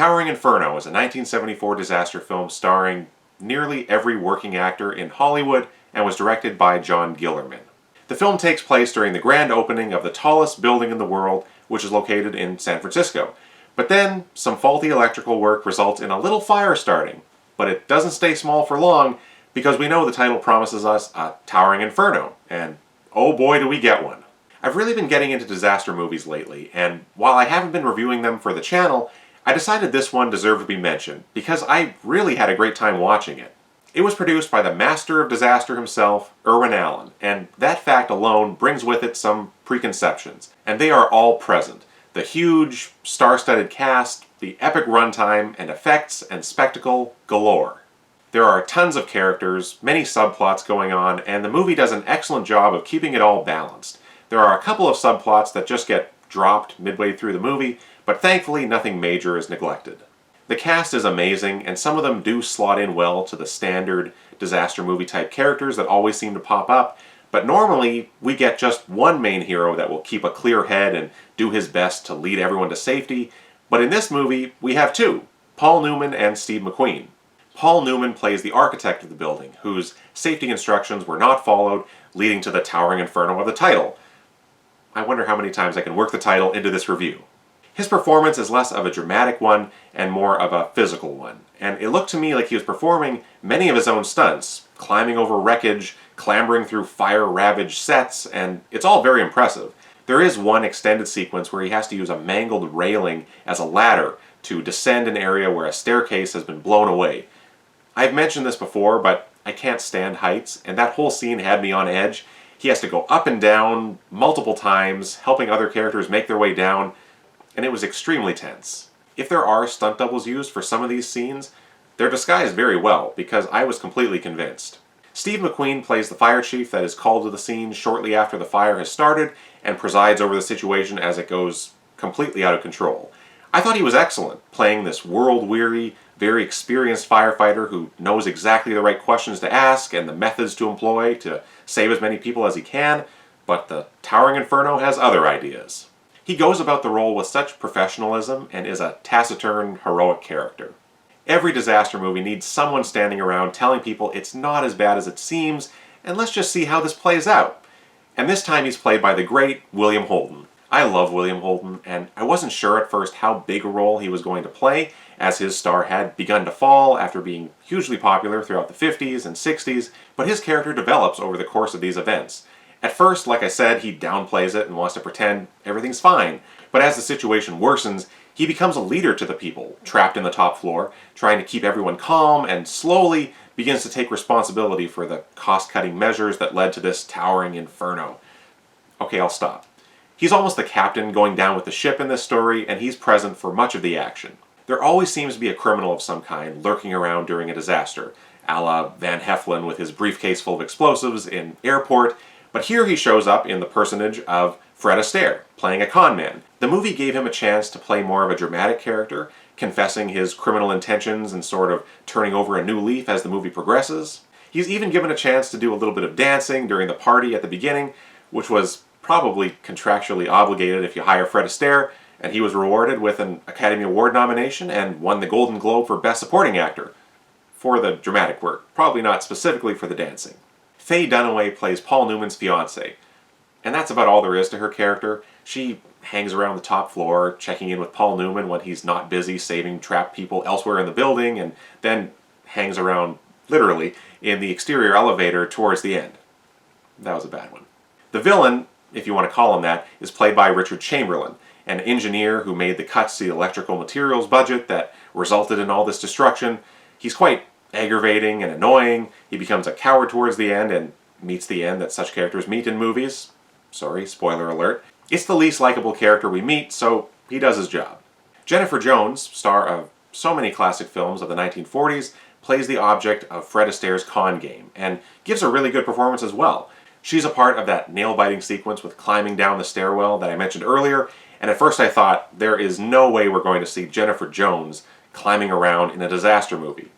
Towering Inferno is a 1974 disaster film starring nearly every working actor in Hollywood and was directed by John Guillerman. The film takes place during the grand opening of the tallest building in the world, which is located in San Francisco. But then, some faulty electrical work results in a little fire starting. But it doesn't stay small for long, because we know the title promises us a towering inferno, and oh boy do we get one. I've really been getting into disaster movies lately, and while I haven't been reviewing them for the channel, I decided this one deserved to be mentioned, because I really had a great time watching it. It was produced by the master of disaster himself, Irwin Allen, and that fact alone brings with it some preconceptions, and they are all present. The huge, star-studded cast, the epic runtime, and effects and spectacle galore. There are tons of characters, many subplots going on, and the movie does an excellent job of keeping it all balanced. There are a couple of subplots that just get dropped midway through the movie, but thankfully nothing major is neglected. The cast is amazing, and some of them do slot in well to the standard disaster movie type characters that always seem to pop up, but normally we get just one main hero that will keep a clear head and do his best to lead everyone to safety, but in this movie we have two, Paul Newman and Steve McQueen. Paul Newman plays the architect of the building, whose safety instructions were not followed, leading to the towering inferno of the title. I wonder how many times I can work the title into this review. His performance is less of a dramatic one and more of a physical one, and it looked to me like he was performing many of his own stunts, climbing over wreckage, clambering through fire-ravaged sets, and it's all very impressive. There is one extended sequence where he has to use a mangled railing as a ladder to descend an area where a staircase has been blown away. I've mentioned this before, but I can't stand heights, and that whole scene had me on edge. He has to go up and down multiple times, helping other characters make their way down, and it was extremely tense. If there are stunt doubles used for some of these scenes, they're disguised very well, because I was completely convinced. Steve McQueen plays the fire chief that is called to the scene shortly after the fire has started and presides over the situation as it goes completely out of control. I thought he was excellent, playing this world-weary, very experienced firefighter who knows exactly the right questions to ask and the methods to employ to save as many people as he can, but the Towering Inferno has other ideas. He goes about the role with such professionalism and is a taciturn, heroic character. Every disaster movie needs someone standing around telling people it's not as bad as it seems, and let's just see how this plays out. And this time he's played by the great William Holden. I love William Holden, and I wasn't sure at first how big a role he was going to play, as his star had begun to fall after being hugely popular throughout the 50s and 60s, but his character develops over the course of these events. At first, like I said, he downplays it and wants to pretend everything's fine, but as the situation worsens, he becomes a leader to the people, trapped in the top floor, trying to keep everyone calm, and slowly begins to take responsibility for the cost-cutting measures that led to this towering inferno. Okay, I'll stop. He's almost the captain going down with the ship in this story, and he's present for much of the action. There always seems to be a criminal of some kind lurking around during a disaster, a la Van Heflin with his briefcase full of explosives in Airport, but here he shows up in the personage of Fred Astaire, playing a con man. The movie gave him a chance to play more of a dramatic character, confessing his criminal intentions and sort of turning over a new leaf as the movie progresses. He's even given a chance to do a little bit of dancing during the party at the beginning, which was probably contractually obligated if you hire Fred Astaire, and he was rewarded with an Academy Award nomination and won the Golden Globe for Best Supporting Actor. For the dramatic work, probably not specifically for the dancing. Faye Dunaway plays Paul Newman's fiancée, and that's about all there is to her character. She hangs around the top floor, checking in with Paul Newman when he's not busy saving trapped people elsewhere in the building, and then hangs around, literally, in the exterior elevator towards the end. That was a bad one. The villain, if you want to call him that, is played by Richard Chamberlain, an engineer who made the cuts to the electrical materials budget that resulted in all this destruction. He's quite aggravating and annoying. He becomes a coward towards the end and meets the end that such characters meet in movies. Sorry, spoiler alert. It's the least likable character we meet, so he does his job. Jennifer Jones, star of so many classic films of the 1940s, plays the object of Fred Astaire's con game, and gives a really good performance as well. She's a part of that nail-biting sequence with climbing down the stairwell that I mentioned earlier, and at first I thought, there is no way we're going to see Jennifer Jones climbing around in a disaster movie.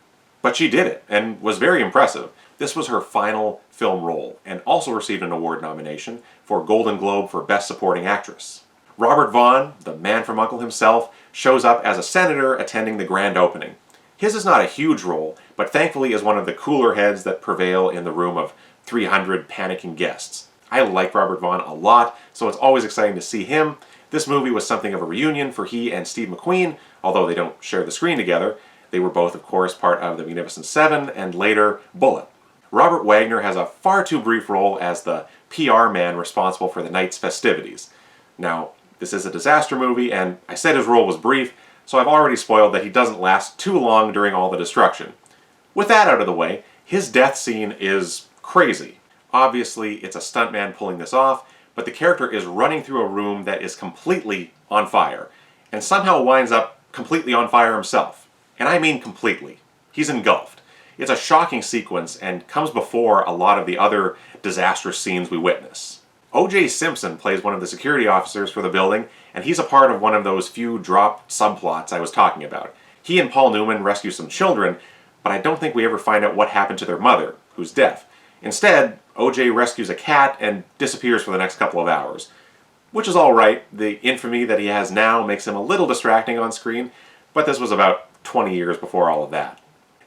But she did it, and was very impressive. This was her final film role, and also received an award nomination for Golden Globe for Best Supporting Actress. Robert Vaughn, the man from U.N.C.L.E. himself, shows up as a senator attending the grand opening. His is not a huge role, but thankfully is one of the cooler heads that prevail in the room of 300 panicking guests. I like Robert Vaughn a lot, so it's always exciting to see him. This movie was something of a reunion for he and Steve McQueen, although they don't share the screen together. They were both, of course, part of the Magnificent Seven and later Bullitt. Robert Wagner has a far too brief role as the PR man responsible for the night's festivities. Now, this is a disaster movie, and I said his role was brief, so I've already spoiled that he doesn't last too long during all the destruction. With that out of the way, his death scene is crazy. Obviously, it's a stuntman pulling this off, but the character is running through a room that is completely on fire, and somehow winds up completely on fire himself. And I mean completely. He's engulfed. It's a shocking sequence and comes before a lot of the other disastrous scenes we witness. O.J. Simpson plays one of the security officers for the building, and he's a part of one of those few dropped subplots I was talking about. He and Paul Newman rescue some children, but I don't think we ever find out what happened to their mother, who's deaf. Instead, O.J. rescues a cat and disappears for the next couple of hours. Which is alright. The infamy that he has now makes him a little distracting on screen, but this was about 20 years before all of that.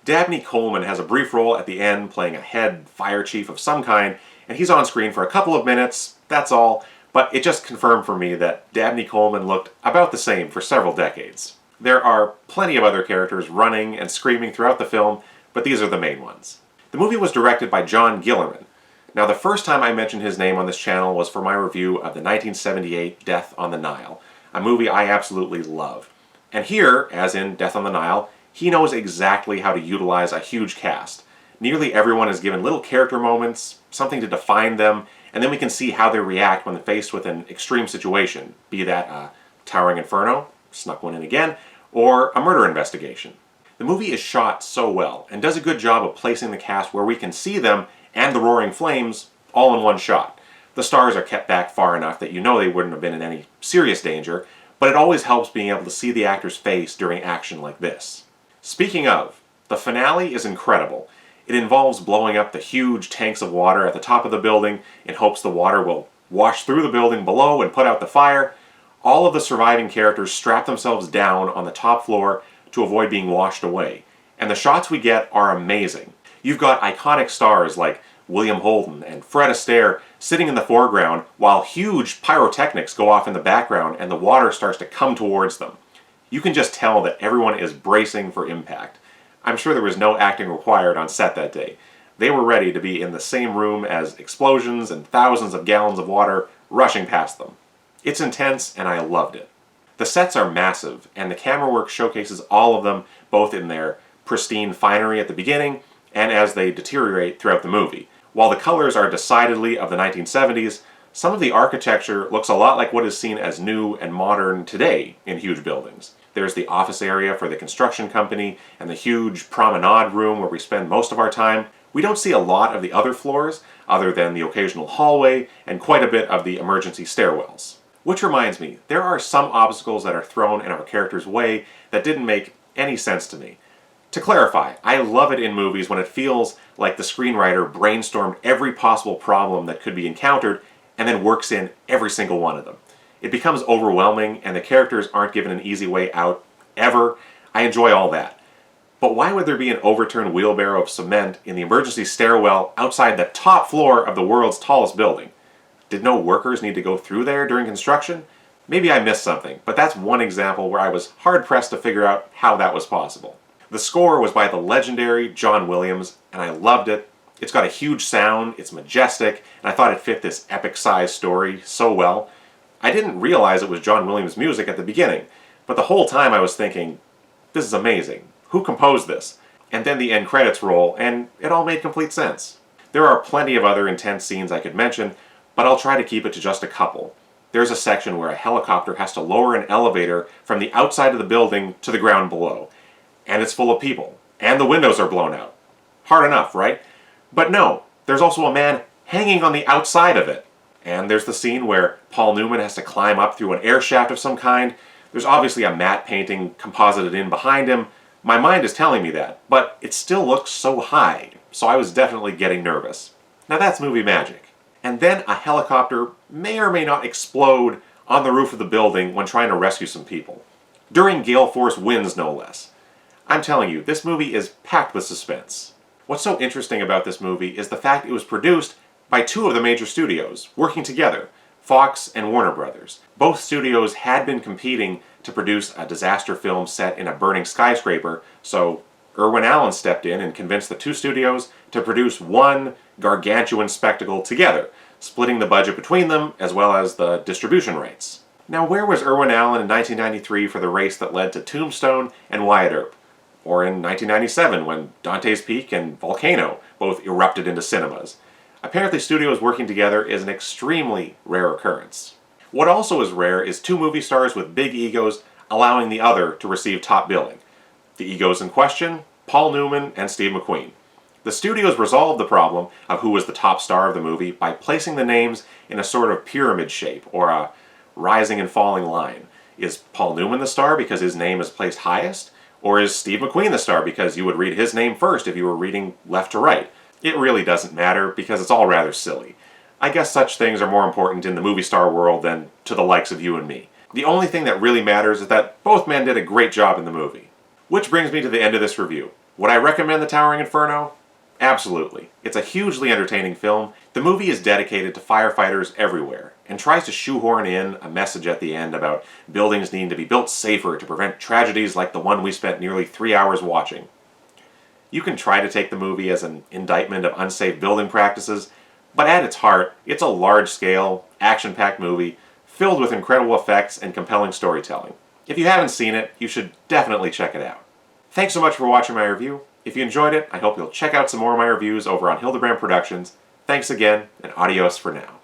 Dabney Coleman has a brief role at the end playing a head fire chief of some kind, and he's on screen for a couple of minutes, that's all, but it just confirmed for me that Dabney Coleman looked about the same for several decades. There are plenty of other characters running and screaming throughout the film, but these are the main ones. The movie was directed by John Guillerman. Now, the first time I mentioned his name on this channel was for my review of the 1978 Death on the Nile, a movie I absolutely love. And here, as in Death on the Nile, he knows exactly how to utilize a huge cast. Nearly everyone is given little character moments, something to define them, and then we can see how they react when faced with an extreme situation, be that a towering inferno, snuck one in again, or a murder investigation. The movie is shot so well, and does a good job of placing the cast where we can see them and the roaring flames all in one shot. The stars are kept back far enough that you know they wouldn't have been in any serious danger, but it always helps being able to see the actor's face during action like this. Speaking of, the finale is incredible. It involves blowing up the huge tanks of water at the top of the building in hopes the water will wash through the building below and put out the fire. All of the surviving characters strap themselves down on the top floor to avoid being washed away. And the shots we get are amazing. You've got iconic stars like William Holden and Fred Astaire sitting in the foreground while huge pyrotechnics go off in the background and the water starts to come towards them. You can just tell that everyone is bracing for impact. I'm sure there was no acting required on set that day. They were ready to be in the same room as explosions and thousands of gallons of water rushing past them. It's intense, and I loved it. The sets are massive, and the camera work showcases all of them, both in their pristine finery at the beginning and as they deteriorate throughout the movie. While the colors are decidedly of the 1970s, some of the architecture looks a lot like what is seen as new and modern today in huge buildings. There's the office area for the construction company and the huge promenade room where we spend most of our time. We don't see a lot of the other floors, other than the occasional hallway and quite a bit of the emergency stairwells. Which reminds me, there are some obstacles that are thrown in our character's way that didn't make any sense to me. To clarify, I love it in movies when it feels like the screenwriter brainstormed every possible problem that could be encountered and then works in every single one of them. It becomes overwhelming and the characters aren't given an easy way out, ever. I enjoy all that. But why would there be an overturned wheelbarrow of cement in the emergency stairwell outside the top floor of the world's tallest building? Did no workers need to go through there during construction? Maybe I missed something, but that's one example where I was hard-pressed to figure out how that was possible. The score was by the legendary John Williams, and I loved it. It's got a huge sound, it's majestic, and I thought it fit this epic-sized story so well. I didn't realize it was John Williams' music at the beginning, but the whole time I was thinking, this is amazing. Who composed this? And then the end credits roll, and it all made complete sense. There are plenty of other intense scenes I could mention, but I'll try to keep it to just a couple. There's a section where a helicopter has to lower an elevator from the outside of the building to the ground below. And it's full of people. And the windows are blown out. Hard enough, right? But no, there's also a man hanging on the outside of it. And there's the scene where Paul Newman has to climb up through an air shaft of some kind. There's obviously a matte painting composited in behind him. My mind is telling me that, but it still looks so high, so I was definitely getting nervous. Now that's movie magic. And then a helicopter may or may not explode on the roof of the building when trying to rescue some people. During gale force winds, no less. I'm telling you, this movie is packed with suspense. What's so interesting about this movie is the fact it was produced by two of the major studios, working together, Fox and Warner Brothers. Both studios had been competing to produce a disaster film set in a burning skyscraper, so Irwin Allen stepped in and convinced the two studios to produce one gargantuan spectacle together, splitting the budget between them as well as the distribution rights. Now, where was Irwin Allen in 1993 for the race that led to Tombstone and Wyatt Earp? Or in 1997 when Dante's Peak and Volcano both erupted into cinemas? Apparently, studios working together is an extremely rare occurrence. What also is rare is two movie stars with big egos allowing the other to receive top billing. The egos in question, Paul Newman and Steve McQueen. The studios resolved the problem of who was the top star of the movie by placing the names in a sort of pyramid shape, or a rising and falling line. Is Paul Newman the star because his name is placed highest? Or is Steve McQueen the star because you would read his name first if you were reading left to right? It really doesn't matter because it's all rather silly. I guess such things are more important in the movie star world than to the likes of you and me. The only thing that really matters is that both men did a great job in the movie. Which brings me to the end of this review. Would I recommend The Towering Inferno? Absolutely. It's a hugely entertaining film. The movie is dedicated to firefighters everywhere and tries to shoehorn in a message at the end about buildings needing to be built safer to prevent tragedies like the one we spent nearly 3 hours watching. You can try to take the movie as an indictment of unsafe building practices, but at its heart, it's a large-scale, action-packed movie filled with incredible effects and compelling storytelling. If you haven't seen it, you should definitely check it out. Thanks so much for watching my review. If you enjoyed it, I hope you'll check out some more of my reviews over on Hildebrand Productions. Thanks again, and adios for now.